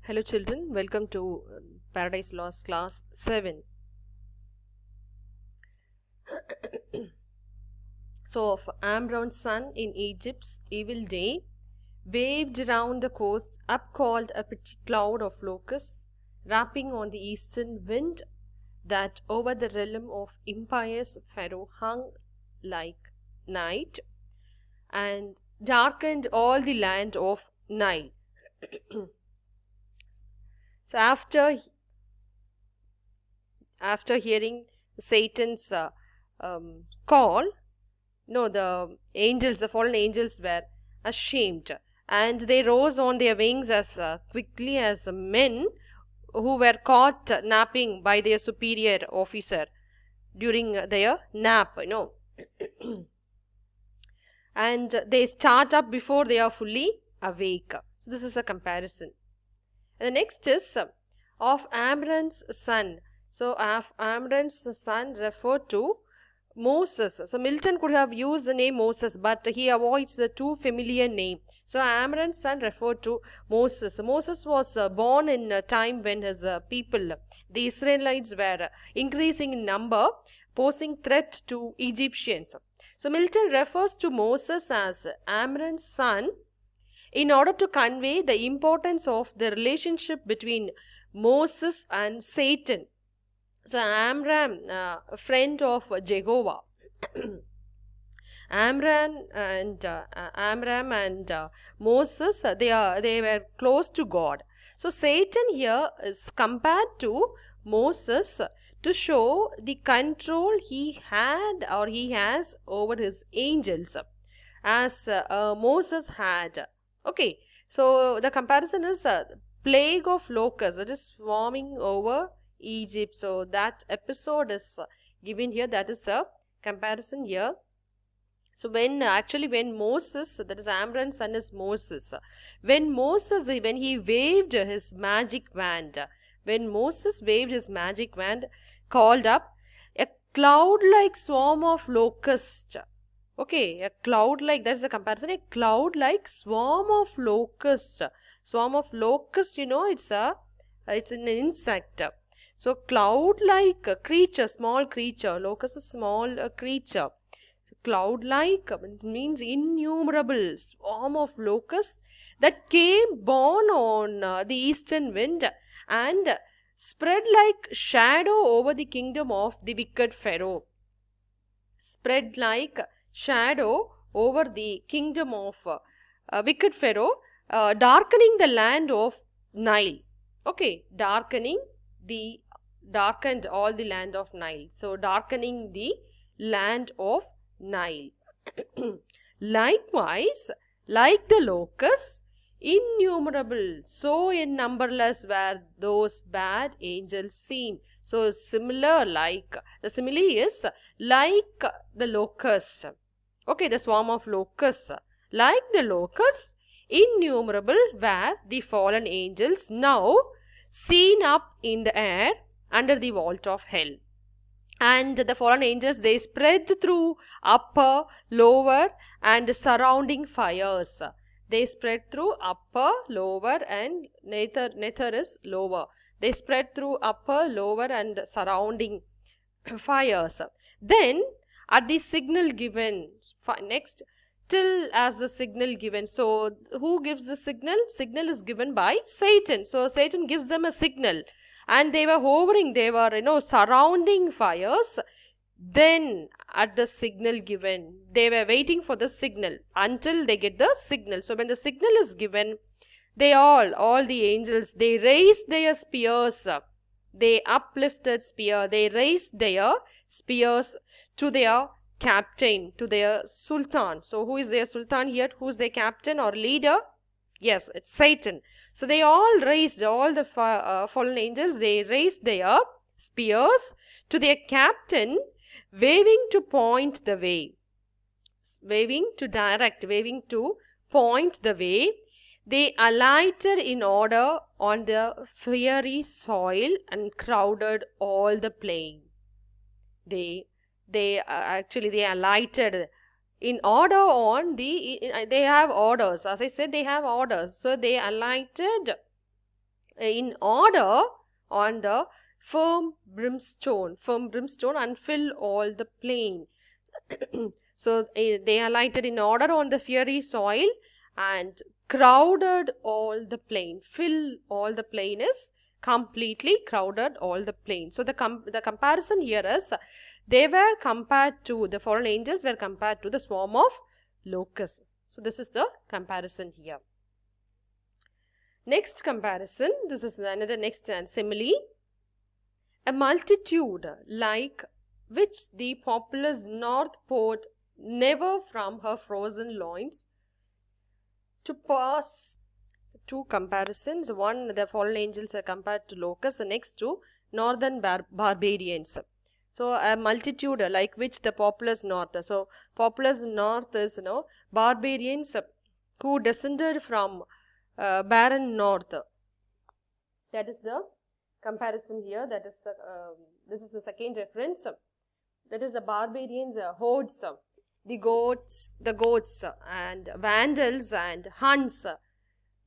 Hello children, welcome to Paradise Lost class 7. So of Amram's son in Egypt's evil day, waved around the coast up called a pretty cloud of locusts, wrapping on the eastern wind that over the realm of impious Pharaoh hung like night, and darkened all the land of Nile. So after hearing Satan's call, no, the fallen angels were ashamed, and they rose on their wings as quickly as men who were caught napping by their superior officer during their nap. And they start up before they are fully awake. So this is a comparison. And the next is of Amram's son. So Amram's son referred to Moses. So Milton could have used the name Moses, but he avoids the too familiar name. So Amram's son referred to Moses. Moses was born in a time when his people, the Israelites, were increasing in number, posing threat to Egyptians. So Milton refers to Moses as Amram's son in order to convey the importance of the relationship between Moses and Satan. So Amram, a friend of Jehovah. Amram and Moses, they were close to God. So Satan here is compared to Moses to show the control he had or he has over his angels, as Moses had. Okay, so the comparison is plague of locusts, it is swarming over Egypt. So that episode is given here, that is the comparison here. So when Moses, that is Amram's son is Moses, when he waved his magic wand, called up a cloud-like swarm of locusts. Okay, a cloud-like, that's the comparison, a cloud-like swarm of locusts. Swarm of locusts, it's an insect. So cloud-like creature, small creature, locust is small creature. So cloud-like means innumerable swarm of locusts that came borne on the eastern wind and spread like shadow over the kingdom of the wicked Pharaoh. Spread like shadow over the kingdom of wicked Pharaoh, darkening the land of Nile. Okay, darkened all the land of Nile. So darkening the land of Nile. Likewise, like the locusts, innumerable, so numberless were those bad angels seen. So the simile is like the locusts. Okay, the swarm of locusts. Like the locusts, innumerable were the fallen angels now seen up in the air under the vault of hell. And the fallen angels, they spread through upper, lower and surrounding fires. They spread through upper, lower and nether is lower. They spread through upper, lower and surrounding fires. Then at the signal given, next, till as the signal given. So who gives the signal? Signal is given by Satan. So Satan gives them a signal, and they were hovering, they were surrounding fires. Then at the signal given, they were waiting for the signal until they get the signal. So when the signal is given, they all the angels, they raised their spears. They uplifted spear. They raised their spears to their captain, to their sultan. So who is their sultan here? Who is their captain or leader? Yes, it's Satan. So they all the fallen angels, they raised their spears to their captain, waving to point the way. Waving to point the way. They alighted in order on the fiery soil and crowded all the plain. They alighted in order on the, they have orders. As I said, they have orders. So they alighted in order on the firm brimstone and fill all the plain. So they alighted in order on the fiery soil and crowded all the plain. Fill all the plain is completely crowded all the plain. So the comparison here is they were compared to, the fallen angels were compared to the swarm of locusts. So this is the comparison here. Next comparison, this is another next simile. A multitude like which the populous north poured never from her frozen loins to pass. Two comparisons. One, the fallen angels are compared to locusts. The next two, northern barbarians. So a multitude like which the populous north. So populous north is barbarians who descended from barren north. That is the comparison here. That is the this is the second reference. That is the barbarians hordes, the goats and vandals and Huns.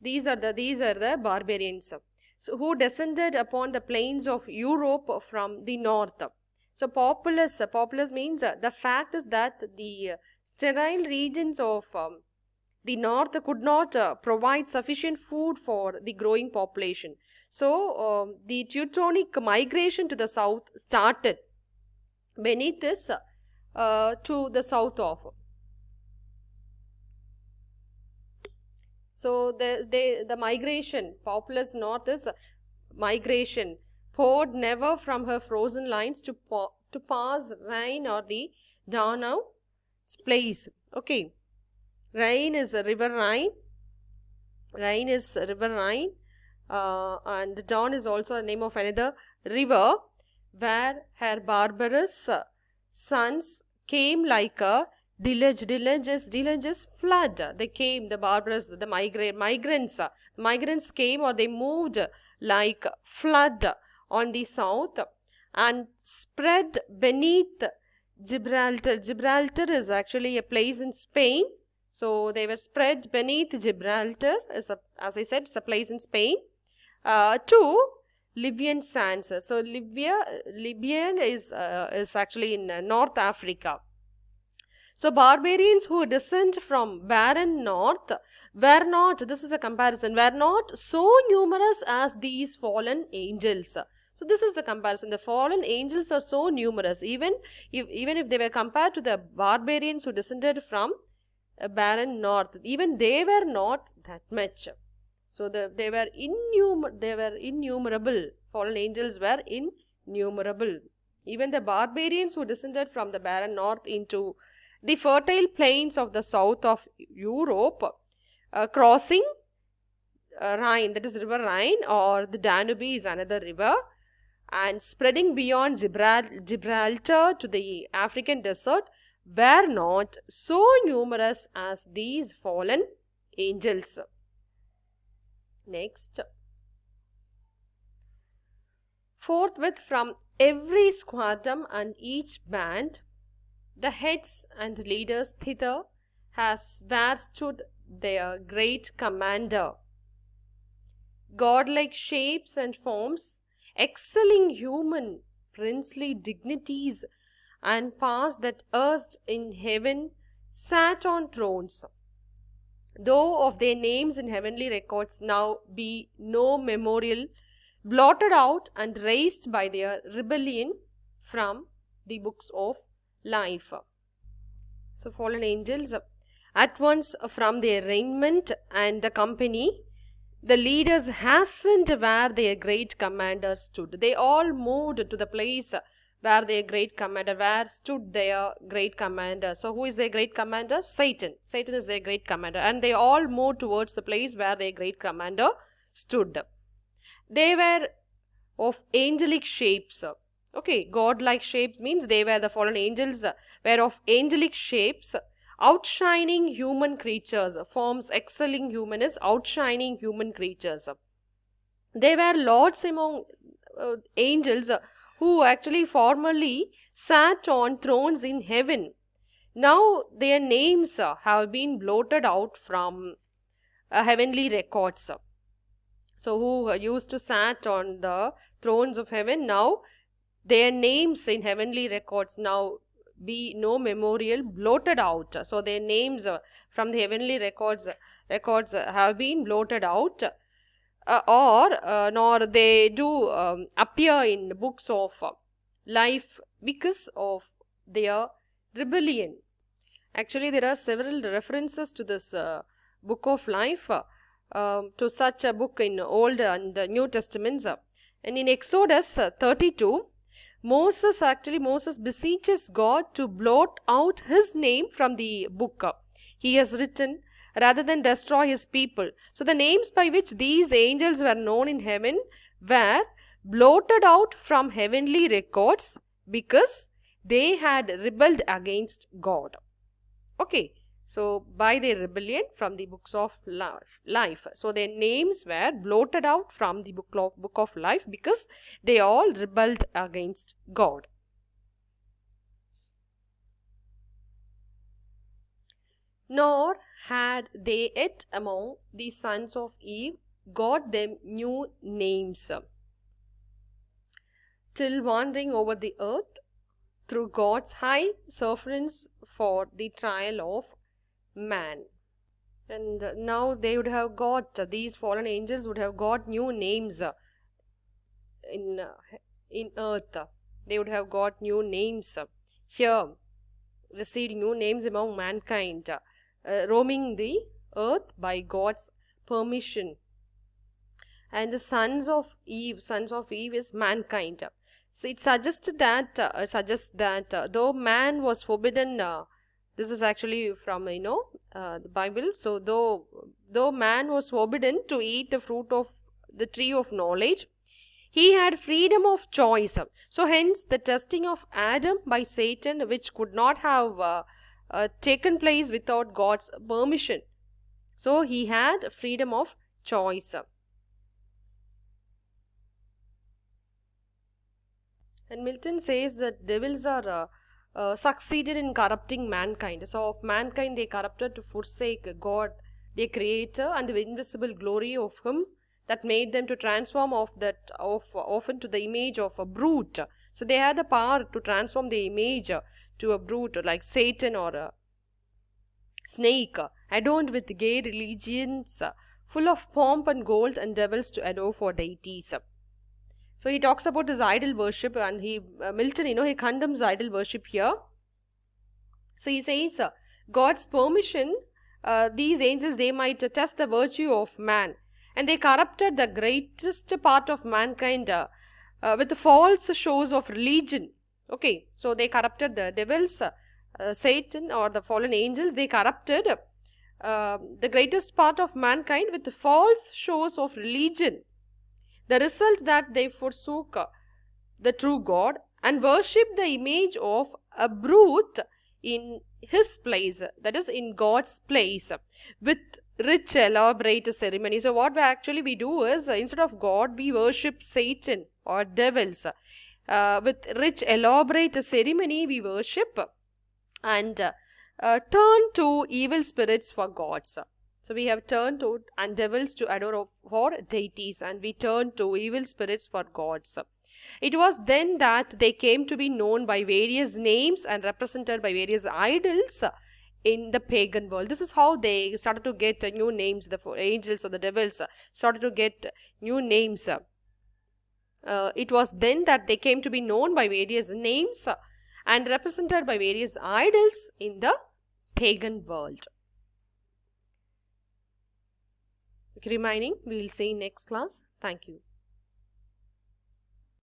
These are the barbarians. So who descended upon the plains of Europe from the north. So populous means the fact is that the sterile regions of the north could not provide sufficient food for the growing population. So the Teutonic migration to the south started beneath this to the south of. So the migration, populous north is migration, poured never from her frozen lines to pass Rhine or the Donau place. Okay, Rhine is a river Rhine. Rhine is a river Rhine, and Don is also a name of another river where her barbarous sons came like a deluge is flood. They came, the barbarous, the migrants came, or they moved like flood on the south and spread beneath Gibraltar. Gibraltar is actually a place in Spain. So they were spread beneath Gibraltar, as I said, it's a place in Spain, to Libyan sands. So Libyan is actually in North Africa. So barbarians who descend from barren north were not, this is the comparison, were not so numerous as these fallen angels. So this is the comparison. The fallen angels are so numerous, even if they were compared to the barbarians who descended from a barren north, even they were not that much. So they were innumerable. Fallen angels were innumerable. Even the barbarians who descended from the barren north into the fertile plains of the south of Europe, crossing Rhine, that is river Rhine, or the Danube is another river, and spreading beyond Gibraltar to the African desert, were not so numerous as these fallen angels. Next. Forthwith from every squadron and each band, the heads and leaders thither has where stood their great commander. Godlike shapes and forms, excelling human princely dignities and past that erst in heaven sat on thrones, though of their names in heavenly records now be no memorial, blotted out and razed by their rebellion from the books of life. So fallen angels, at once from their raiment and the company, the leaders hastened where their great commander stood. They all moved to the place where their great commander, where stood their great commander. So who is their great commander? Satan. Satan is their great commander. And they all moved towards the place where their great commander stood. They were of angelic shapes. Okay, godlike shapes means they were, the fallen angels were of angelic shapes, outshining human creatures. Forms excelling human is outshining human creatures. They were lords among angels who actually formerly sat on thrones in heaven. Now their names have been blotted out from heavenly records. So who used to sat on the thrones of heaven, now their names in heavenly records now be no memorial blotted out. So their names from the heavenly records have been blotted out, or nor they do appear in books of life because of their rebellion. Actually, there are several references to this book of life, to such a book in Old and New Testaments. And in Exodus 32, Moses beseeches God to blot out his name from the book he has written, rather than destroy his people. So the names by which these angels were known in heaven were blotted out from heavenly records because they had rebelled against God. Okay, so by their rebellion from the books of life. So their names were blotted out from the book of life because they all rebelled against God. Nor had they yet among the sons of Eve got them new names, till wandering over the earth through God's high sufferance for the trial of man. And now they would have got, these fallen angels would have got new names in earth. They would have got new names here, received new names among mankind, roaming the earth by God's permission. And the sons of Eve is mankind. So it suggests that though man was forbidden, this is actually from the Bible. So though man was forbidden to eat the fruit of the tree of knowledge, he had freedom of choice. So hence the testing of Adam by Satan, which could not have taken place without God's permission. So he had freedom of choice. And Milton says that devils are succeeded in corrupting mankind. So of mankind they corrupted to forsake God, their creator, and the invisible glory of him that made them to transform often to the image of a brute. So they had the power to transform the image to a brute like Satan or a snake, adorned with gay religions, full of pomp and gold, and devils to adore for deities. So he talks about this idol worship, and Milton, he condemns idol worship here. So he says, God's permission, these angels, they might test the virtue of man, and they corrupted the greatest part of mankind with the false shows of religion. Okay, so they corrupted the devils, Satan or the fallen angels, they corrupted the greatest part of mankind with the false shows of religion. The result that they forsook the true God and worshipped the image of a brute in his place, that is in God's place, with rich elaborate ceremony. So what actually we do is, instead of God, we worship Satan or devils. With rich elaborate ceremony we worship and turn to evil spirits for gods. So we have turned to and devils to adore for deities, and we turn to evil spirits for gods. It was then that they came to be known by various names and represented by various idols in the pagan world. This is how they started to get new names. The angels or the devils started to get new names. It was then that they came to be known by various names and represented by various idols in the pagan world. Remaining we will see in next class. Thank you.